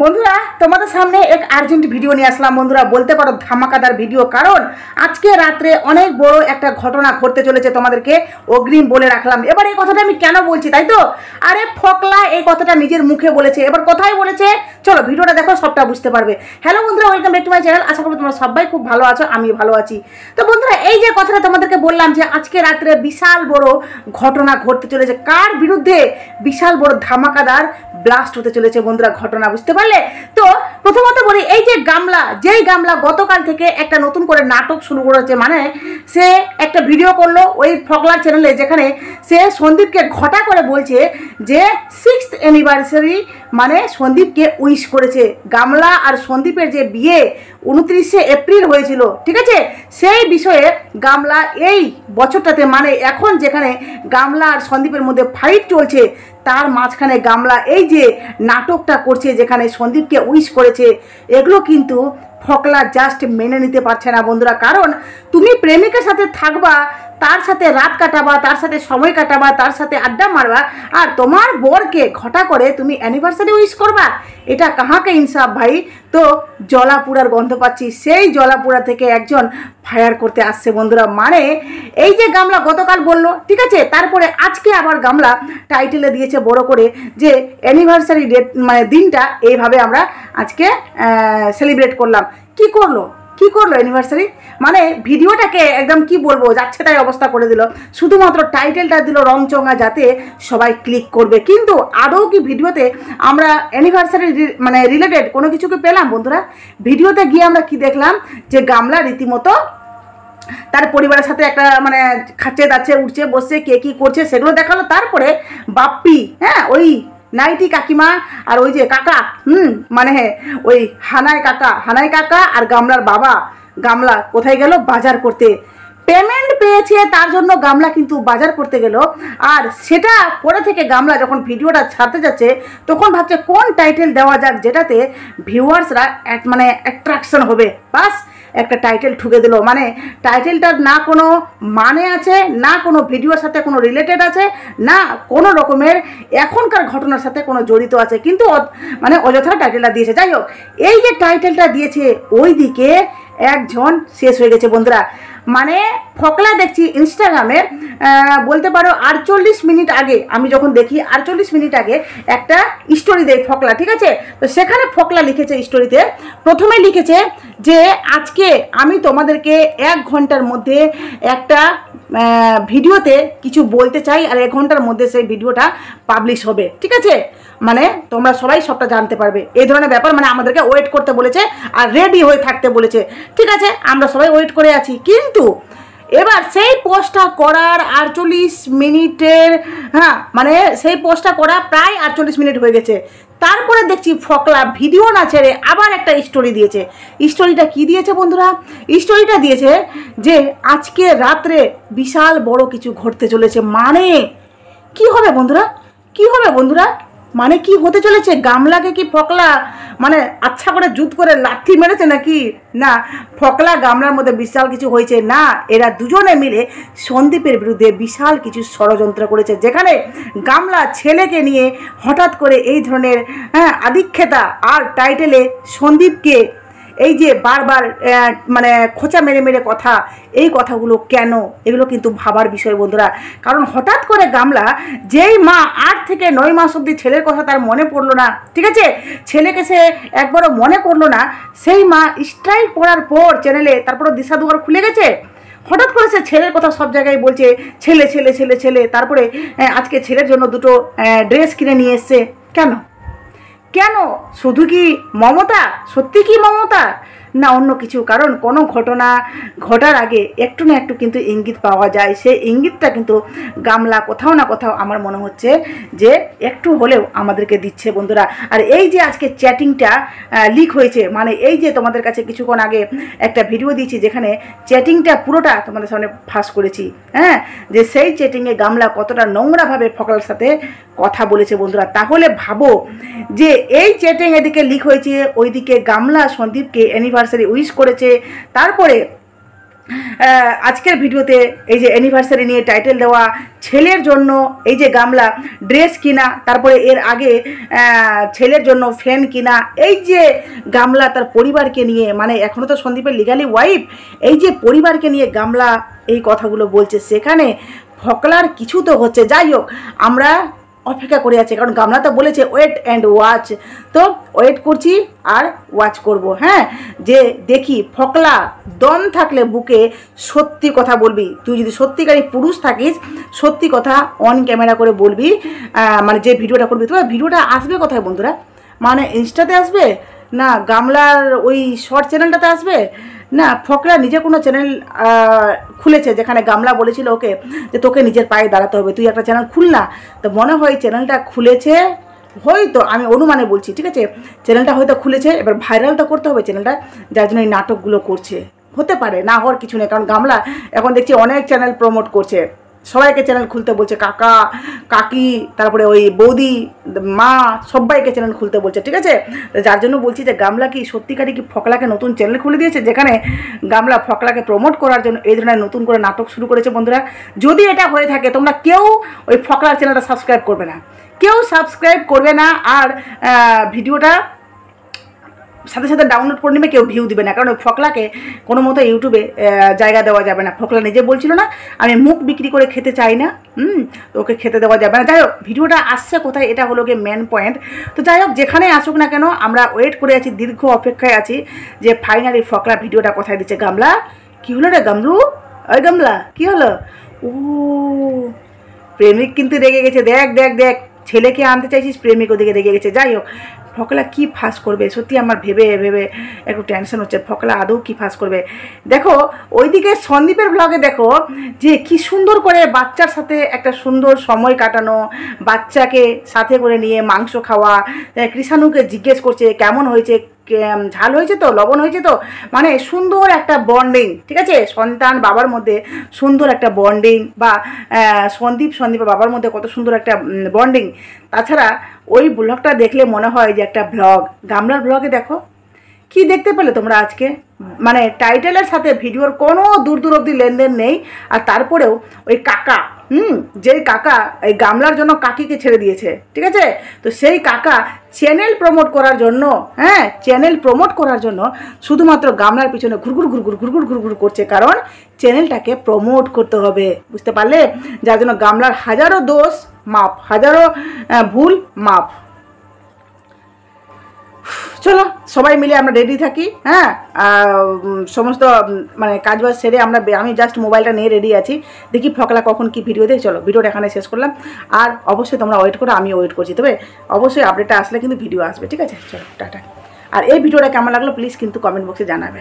বন্ধুরা তোমাদের সামনে এক আর্জেন্ট ভিডিও নিয়ে আসলাম। বন্ধুরা বলতে পারো ধামাকাদার ভিডিও, কারণ আজকে রাত্রে অনেক বড় একটা ঘটনা ঘটতে চলেছে, তোমাদেরকে অগ্রিম বলে রাখলাম। এবার এই কথাটা আমি কেন বলছি তাই তো, আরে ফকলা এই কথাটা নিজের মুখে বলেছে। এবার কোথায় বলেছে চলো ভিডিওটা দেখো, সবটা বুঝতে পারবে। হ্যালো বন্ধুরা, welcome back to my channel. আশা করি তোমরা সবাই খুব ভালো আছো, আমি ভালো আছি। তো বন্ধুরা এই যে কথাটা তোমাদেরকে বললাম যে আজকে রাত্রে বিশাল বড় ঘটনা ঘটতে চলেছে, কার বিরুদ্ধে বিশাল বড় ধামাকাদার ব্লাস্ট হতে চলেছে বন্ধুরা, ঘটনা বুঝতে পারলে? তো প্রথমত বলি, এই যে গামলা, যেই গামলা গতকাল থেকে একটা নতুন করে নাটক শুরু করেছে, মানে সে একটা ভিডিও করলো ওই ফকলার চ্যানেলে, যেখানে সে সন্দীপকে ঘটা করে বলছে যে 6th অ্যানিভার্সারি মানে সন্দীপকে উইশ করেছে। গামলা আর সন্দীপের যে বিয়ে 29শে এপ্রিল হয়েছিল, ঠিক আছে, সেই বিষয়ে গামলা এই বছরটাতে, মানে এখন যেখানে গামলা আর সন্দীপের মধ্যে ফাইট চলছে, তার মাঝখানে গামলা এই যে নাটকটা করছে যেখানে সন্দীপকে উইশ করেছে, এগুলো কিন্তু ফকলা জাস্ট মেনে নিতে পারছে না বন্ধুরা। কারণ তুমি প্রেমিকের সাথে থাকবা, তার সাথে রাত কাটাবা, তার সাথে সময় কাটাবা, তার সাথে আড্ডা মারবা, আর তোমার বরকে ঘটা করে তুমি অ্যানিভার্সারি উইশ করবা, এটা কাহাকে ইনসাফ ভাই? তো জলাপুরার গন্ধ পাচ্ছি, সেই জলাপুরা থেকে একজন ফায়ার করতে আসছে বন্ধুরা। মানে এই যে গামলা গতকাল বললো, ঠিক আছে, তারপরে আজকে আবার গামলা টাইটেলে দিয়েছে বড় করে যে অ্যানিভার্সারি ডেট, মানে দিনটা এইভাবে আমরা আজকে সেলিব্রেট করলাম। কি করলো অ্যানিভার্সারি, মানে ভিডিওটাকে একদম কি বলবো, যাচ্ছে তাই অবস্থা করে দিল। শুধুমাত্র টাইটেলটা দিল রংচঙা, যাতে সবাই ক্লিক করবে, কিন্তু আদৌ কি ভিডিওতে আমরা অ্যানিভার্সারি মানে রিলেটেড কোনো কিছুকে পেলাম বন্ধুরা? ভিডিওতে গিয়ে আমরা কি দেখলাম, যে গামলা রীতিমতো তার পরিবারের সাথে একটা মানে খাচ্ছে দাচ্ছে উঠছে বসছে, কে কী করছে সেগুলো দেখালো। তারপরে বাপ্পি, হ্যাঁ, ওই নাইটি কাকিমা আর ওই যে কাকা, মানে ওই হানাই কাকা আর গামলার বাবা, গামলা কোথায় গেল? বাজার করতে। পেমেন্ট পেয়েছে তার জন্য গামলা কিন্তু বাজার করতে গেল, আর সেটা পরে থেকে গামলা যখন ভিডিওটা ছাড়তে যাচ্ছে তখন ভাবছে কোন টাইটেল দেওয়া যাক যেটাতে ভিউয়ার্সরা মানে অ্যাট্রাকশন হবে। বাস একটা টাইটেল ঠুকে দিল, মানে টাইটেলটার না কোনো মানে আছে, না কোনো ভিডিওর সাথে কোনো রিলেটেড আছে, না কোনো রকমের এখনকার ঘটনার সাথে কোনো জড়িত আছে, কিন্তু মানে অযথা টাইটেলটা দিয়েছে। যাই হোক, এই যে টাইটেলটা দিয়েছে ওই দিকে একজন শেষ হয়ে গেছে বন্ধুরা। মানে ফকলা দেখছি ইনস্টাগ্রামে, বলতে পারো 48 মিনিট আগে, আমি যখন দেখি 48 মিনিট আগে একটা স্টোরি দেয় ফকলা, ঠিক আছে, তো সেখানে ফকলা লিখেছে স্টোরিতে, প্রথমে লিখেছে যে আজকে আমি তোমাদেরকে 1 ঘন্টার মধ্যে একটা ভিডিওতে কিছু বলতে চাই, আর 1 ঘন্টার মধ্যে সেই ভিডিওটা পাবলিশ হবে, ঠিক আছে, মানে তোমরা সবাই সবটা জানতে পারবে, এই ধরনের ব্যাপার। মানে আমাদেরকে ওয়েট করতে বলেছে আর রেডি হয়ে থাকতে বলেছে, ঠিক আছে, আমরা সবাই ওয়েট করে আছি। কিন্তু এবার সেই পোস্টটা করার 48 মিনিটের, হ্যাঁ, মানে সেই পোস্টটা করা প্রায় 48 মিনিট হয়ে গেছে। তারপরে দেখছি ফকলা ভিডিও না ছেড়ে আবার একটা স্টোরি দিয়েছে। স্টোরিটা কি দিয়েছে বন্ধুরা? স্টোরিটা দিয়েছে যে আজকে রাত্রে বিশাল বড় কিছু ঘটতে চলেছে। মানে কি হবে বন্ধুরা, কি হবে বন্ধুরা, মানে কি হতে চলেছে? গামলাকে কি ফকলা মানে আচ্ছা করে জুত করে লাথি মেরেছে নাকি? না, ফকলা গামলার মধ্যে বিশাল কিছু হয়েছে না, এরা দুজনে মিলে সন্দীপের বিরুদ্ধে বিশাল কিছু ষড়যন্ত্র করেছে, যেখানে গামলা ছেলেকে নিয়ে হঠাৎ করে এই ধরনের আদিক্ষেতা, আর টাইটেলে সন্দীপকে এই যে বারবার মানে খোঁচা মেরে মেরে কথা, এই কথাগুলো কেন? এগুলো কিন্তু ভাবার বিষয় বন্ধুরা। কারণ হঠাৎ করে গামলা, যেই মা 8 থেকে 9 মাস অবধি ছেলের কথা তার মনে পড়লো না, ঠিক আছে, ছেলেকে সে একবারও মনে করলো না, সেই মা স্ট্রাইক পড়ার পর চ্যানেলে তারপরে দিশা দুয়ার খুলে গেছে। হঠাৎ করে সে ছেলের কথা সব জায়গায় বলছে, ছেলে ছেলে ছেলে ছেলে, তারপরে আজকে ছেলের জন্য 2টো ড্রেস কিনে নিয়ে এসছে। কেন? শুধু কি মমতা? সত্যি কি মমতা, না অন্য কিছু? কারণ কোনো ঘটনা ঘটার আগে একটু না একটু কিন্তু ইঙ্গিত পাওয়া যায়, সেই ইঙ্গিতটা কিন্তু গামলা কোথাও না কোথাও আমার মনে হচ্ছে যে একটু হলেও আমাদেরকে দিচ্ছে বন্ধুরা। আর এই যে আজকে চ্যাটিংটা লিক হয়েছে, মানে এই যে তোমাদের কাছে কিছুক্ষণ আগে একটা ভিডিও দিয়েছি যেখানে চ্যাটিংটা পুরোটা তোমাদের সামনে ফাঁস করেছি, হ্যাঁ, যে সেই চ্যাটিংয়ে গামলা কতটা নোংরাভাবে ফকলার সাথে কথা বলেছে বন্ধুরা। তাহলে ভাবো যে এই চ্যাটিং এদিকে লিক হয়েছে, ওইদিকে গামলা সন্দীপকে অ্যানিভার্সারি উইশ করেছে, তারপরে আজকের ভিডিওতে এই যে অ্যানিভার্সারি নিয়ে টাইটেল দেওয়া, ছেলের জন্য এই যে গামলা ড্রেস কিনা, তারপরে এর আগে ছেলের জন্য ফ্যান কিনা, এই যে গামলা তার পরিবারকে নিয়ে, মানে এখনও তো সন্দীপের লিগালি ওয়াইফ, এই যে পরিবারকে নিয়ে গামলা এই কথাগুলো বলছে, সেখানে ফকলার কিছু তো হচ্ছে। যাই হোক, আমরা অপেক্ষা করে আছে, কারণ গামলা তো বলেছে ওয়েট অ্যান্ড ওয়াচ, তো ওয়েট করছি আর ওয়াচ করব। হ্যাঁ, যে দেখি ফকলা দম থাকলে বুকে সত্যি কথা বলবি, তুই যদি সত্যিকারই পুরুষ থাকিস সত্যি কথা অন ক্যামেরা করে বলবি, মানে যে ভিডিওটা করবি। তোমার ভিডিওটা আসবে কোথায় বন্ধুরা? মানে ইনস্টাতে আসবে, না গামলার ওই শর্ট চ্যানেলটাতে আসবে, না ফকলা নিজে কোনো চ্যানেল খুলেছে যেখানে গামলা বলেছিল ওকে যে তোকে নিজের পায়ে দাঁড়াতে হবে, তুই একটা চ্যানেল খুল না। তো মনে হয় চ্যানেলটা খুলেছে, হয়তো আমি অনুমানে বলছি, ঠিক আছে, চ্যানেলটা হয়তো খুলেছে, এবার ভাইরাল তো করতে হবে চ্যানেলটা, যার জন্য এই নাটকগুলো করছে। হতে পারে, না হওয়ার কিছু নেই, কারণ গামলা এখন দেখছি অনেক চ্যানেল প্রমোট করছে, সবাইকে চ্যানেল খুলতে বলছে, কাকা কাকি, তারপরে ওই বৌদি মা, সবাইকে চ্যানেল খুলতে বলছে, ঠিক আছে। যার জন্য বলছি যে গামলা কি সত্যিকারই কি ফকলাকে নতুন চ্যানেল খুলে দিয়েছে, যেখানে গামলা ফকলাকে প্রমোট করার জন্য এই ধরনের নতুন করে নাটক শুরু করেছে। বন্ধুরা, যদি এটা হয়ে থাকে তোমরা কেউ ওই ফকলার চ্যানেলটা সাবস্ক্রাইব করবে না, কেউ সাবস্ক্রাইব করবে না, আর ভিডিওটা সাথে সাথে ডাউনলোড করে নেবে, কেউ ভিউ দিবে না, কারণ ওই ফকলাকে কোনো মতো ইউটিউবে জায়গা দেওয়া যাবে না। ফকলা নিজে বলছিল না, আমি মুখ বিক্রি করে খেতে চাই না, ওকে খেতে দেওয়া যাবে না। যাই হোক, ভিডিওটা আসছে কোথায়, এটা হলো গিয়ে মেন পয়েন্ট। তো যাই হোক, যেখানে আসুক না কেন, আমরা ওয়েট করে আছি, দীর্ঘ অপেক্ষায় আছি যে ফাইনালি ফকলা ভিডিওটা কোথায় দিচ্ছে। গামলা কী হলো রে গামলু, ওই গামলা কী হলো? ও প্রেমিক কিন্তু রেগে গেছে, দেখ দেখ দেখ, ছেলেকে আনতে চাইছিস, প্রেমিক ওদিকে রেগে গেছে। যাই হোক, ফকলা কি ফাঁস করবে সত্যি আমার ভেবে ভেবে একটু টেনশন হচ্ছে, ফকলা আদৌ কি ফাঁস করবে। দেখো ওইদিকে সন্দীপের ব্লগে দেখো যে কি সুন্দর করে বাচ্চার সাথে একটা সুন্দর সময় কাটানো, বাচ্চাকে সাথে করে নিয়ে মাংস খাওয়া, কৃষাণুকে জিজ্ঞেস করছে কেমন হয়েছে, ঝাল হয়েছে তো, লবণ হয়েছে তো, মানে সুন্দর একটা বন্ডিং, ঠিক আছে, সন্তান বাবার মধ্যে সুন্দর একটা বন্ডিং, বা সন্দীপের বাবার মধ্যে কত সুন্দর একটা বন্ডিং। তাছাড়া ওই ব্লগটা দেখলে মনে হয় যে একটা ব্লগ, গামলার ব্লগে দেখো কি দেখতে পেলে তোমরা আজকে, মানে টাইটেলের সাথে ভিডিওর কোনো দূর দূর অবধি লেনদেন নেই। আর তারপরেও ওই কাকা, যেই কাকা এই গামলার জন্য কাকিকে ছেড়ে দিয়েছে, ঠিক আছে, তো সেই কাকা চ্যানেল প্রমোট করার জন্য, হ্যাঁ চ্যানেল প্রমোট করার জন্য শুধুমাত্র গামলার পিছনে ঘুরঘুর ঘুরঘুর ঘুরঘুর ঘুরঘুর করছে, কারণ চ্যানেলটাকে প্রমোট করতে হবে, বুঝতে পারলে, যার জন্য গামলার হাজারো দোষ মাপ, হাজারো ভুল মাপ। চলো সবাই মিলে আমরা রেডি থাকি, হ্যাঁ সমস্ত মানে কাজবাজ সেরে আমি জাস্ট মোবাইলটা নিয়ে রেডি আছি, দেখি ফকলা কখন কি ভিডিও দেয়। চলো ভিডিওটা এখানে শেষ করলাম, আর অবশ্যই তোমরা ওয়েট করো, আমি ওয়েট করছি, তবে অবশ্যই আপডেটটা আসলে কিন্তু ভিডিও আসবে, ঠিক আছে। চলো টাটা। আর এই ভিডিওটা কেমন লাগলো প্লিজ কিন্তু কমেন্ট বক্সে জানাবে।